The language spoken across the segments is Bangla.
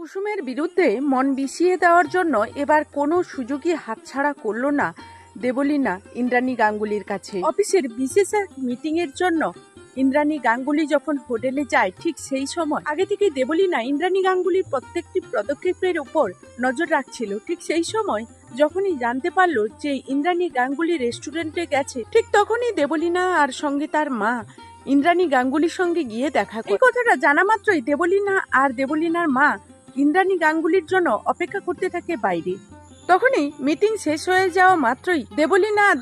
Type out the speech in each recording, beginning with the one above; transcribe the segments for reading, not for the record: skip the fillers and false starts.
কুসুমের বিরুদ্ধে মন বিষিয়ে দেওয়ার জন্য এবার কোনো সুযোগই হাতছাড়া করলো না দেবলীনা ইন্দ্রাণী গাঙ্গুলির কাছে। অফিসের বিশেষ এক মিটিং এর জন্য ইন্দ্রাণী গাঙ্গুলি যখন হোটেলে যায়, ঠিক সেই সময় আগে থেকেই দেবলীনা ইন্দ্রাণী গাঙ্গুলির প্রত্যেকটি পদক্ষেপের উপর নজর রাখছিল। ঠিক সেই সময় যখনই জানতে পারলো যে ইন্দ্রাণী গাঙ্গুলি রেস্টুরেন্টে গেছে, ঠিক তখনই দেবলীনা আর সঙ্গে তার মা ইন্দ্রাণী গাঙ্গুলির সঙ্গে গিয়ে দেখা করে। এই কথাটা জানা মাত্রই দেবলীনা আর দেবলীনার মা ইন্দ্রাণী গাঙ্গুলির জন্য অপেক্ষা করতে থাকে বাইরে। তখনই মিটিং শেষ হয়ে যাওয়া মাত্রই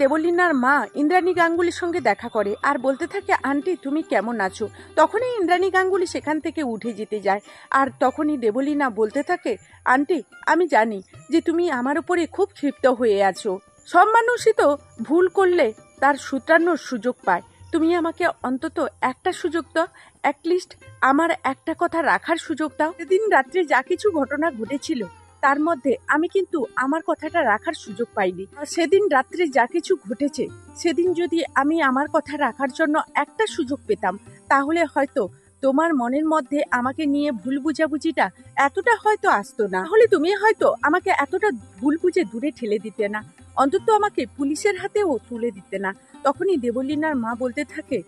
দেবলীনার মা ইন্দ্রাণী গাঙ্গুলির সঙ্গে দেখা করে আর বলতে থাকে, আন্টি তুমি কেমন আছো? তখনই ইন্দ্রাণী গাঙ্গুলি সেখান থেকে উঠে যেতে যায়। আর তখনই দেবলীনা বলতে থাকে, আন্টি আমি জানি যে তুমি আমার উপরে খুব ক্ষিপ্ত হয়ে আছো। সব মানুষই তো ভুল করলে তার শুধরানোর সুযোগ পায়। তুমি আমাকে অন্তত একটা সুযোগ দাও, অ্যাটলিস্ট আমার একটা কথা রাখার সুযোগ দাও। সেদিন রাত্রে যা কিছু ঘটনা ঘটেছিল তার মধ্যে আমি কিন্তু আমার কথাটা রাখার সুযোগ পাইনি। সেদিন রাত্রে যা কিছু ঘটেছে, সেদিন যদি আমি আমার কথা রাখার জন্য একটা সুযোগ পেতাম, তাহলে হয়তো তোমার মনের মধ্যে আমাকে নিয়ে ভুল বুঝাবুঝিটা এতটা হয়তো আসতো না। তাহলে তুমি হয়তো আমাকে এতটা ভুল বুঝে দূরে ঠেলে দিতে না, অন্তত আমাকে পুলিশের হাতেও তুলে দিতে না। তখনই দেবলীনার মা বলতে থাকে,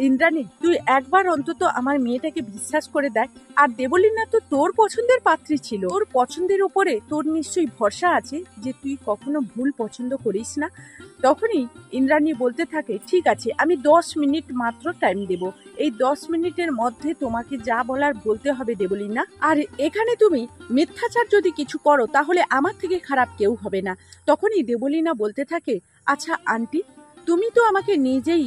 ইন্দ্রাণী তুই একবার অন্তত আমার মেয়েটাকে বিশ্বাস করে দেখ। আর দেবলীনা তো তোর পছন্দের পাত্রী ছিল, তোর পছন্দের উপরে তোর নিশ্চয়ই ভরসা আছে যে তুই কখনো ভুল পছন্দ করিস না। তখনই ইন্দ্রাণী বলতে থাকে, ঠিক আছে আমি 10 মিনিট মাত্র টাইম দেব, এই 10 মিনিটের মধ্যে তোমাকে যা বলার বলতে হবে দেবলীনা। আর এখানে তুমি মিথ্যাচার যদি কিছু করো তাহলে আমার থেকে খারাপ কেউ হবে না। তখনই দেবলীনা বলতে থাকে, আচ্ছা আন্টি তুমি তো আমাকে নিজেই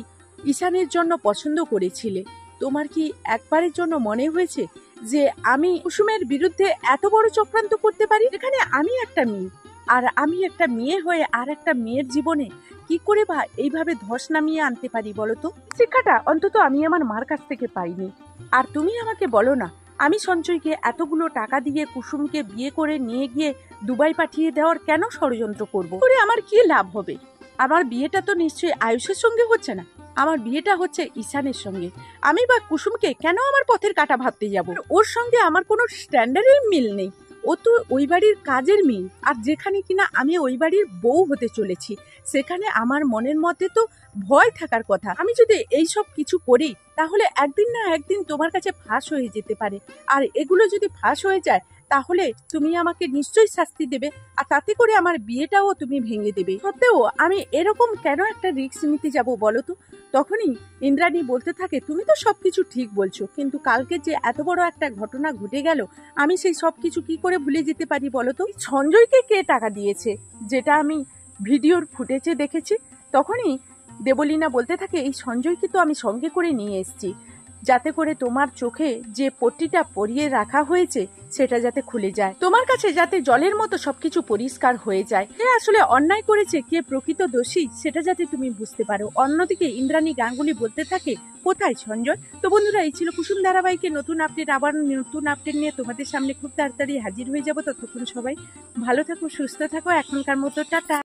ঈশানের জন্য পছন্দ করেছিলে, তোমার কি একবারের জন্য মনে হয়েছে যে আমি কুসুমের বিরুদ্ধে এত বড় চক্রান্ত করতে পারি? এখানে আমি একটা মেয়ে, আর আমি একটা মেয়ে হয়ে আর একটা মেয়ের জীবনে কি করে বা এইভাবে ধস নামিয়ে আনতে পারি বলো তো? শিক্ষাটা অন্তত আমি আমার মার কাছ থেকে পাইনি। আর তুমি আমাকে বলো না, আমি সঞ্চয়কে এতগুলো টাকা দিয়ে কুসুমকে বিয়ে করে নিয়ে গিয়ে দুবাই পাঠিয়ে দেওয়ার কেন ষড়যন্ত্র করবো? করে আমার কি লাভ হবে? আমার বিয়েটা তো নিশ্চয়ই আয়ুষের সঙ্গে হচ্ছে না, আমার বিয়েটা হচ্ছে ঈশানের সঙ্গে। আমি বা কুসুমকে কেন আমার পথের কাঁটা ভাবতে যাব? ওর সঙ্গে আমার কোনো স্ট্যান্ডার্ডের মিল নেই। ও তো ওই বাড়ির কাজের মেয়ে, আর যেখানে কিনা আমি ওই বাড়ির বউ হতে চলেছি, সেখানে আমার মনের মধ্যে তো ভয় থাকার কথা। আমি যদি এই সব কিছু করি তাহলে একদিন না একদিন তোমার কাছে ফাঁস হয়ে যেতে পারে, আর এগুলো যদি ফাঁস হয়ে যায় তাহলে তুমি আমাকে নিশ্চয়ই শাস্তি দেবে, আর তাতে করে আমার বিয়েটাও তুমি ভেঙে দেবে। সত্ত্বেও আমি এরকম কেন একটা রিস্ক নিতে যাব বলো তো? তখনই ইন্দ্রাণী বলতে থাকে, তুমি তো সবকিছু ঠিক বলছো, কিন্তু কালকে যে এত বড় একটা ঘটনা ঘটে গেল, আমি সেই সবকিছু কি করে ভুলে যেতে পারি বলো তো? সঞ্জয়কে কে টাকা দিয়েছে যেটা আমি ভিডিওর ফুটেজে দেখেছি? তখনই দেবলীনা বলতে থাকে, এই সঞ্জয়কে তো আমি সঙ্গে করে নিয়ে এসেছি, যাতে করে তোমার চোখে যে পট্টিটা পরিয়ে রাখা হয়েছে সেটা যাতে খুলে যায়, তোমার কাছে যাতে জলের মতো সবকিছু পরিষ্কার হয়ে যায়, কে আসলে অন্যায় করেছে, কে প্রকৃত দোষী সেটা যাতে তুমি বুঝতে পারো। অন্যদিকে ইন্দ্রাণী গাঙ্গুলি বলতে থাকে, কোথায় সঞ্জয়? তো বন্ধুরা, এই ছিল কুসুম ধারাবাহিকের নতুন আপডেট। আবার নতুন আপডেট নিয়ে তোমাদের সামনে খুব তাড়াতাড়ি হাজির হয়ে যাবো। ততক্ষণ সবাই ভালো থাকো, সুস্থ থাকো, এখনকার মতো টাটা।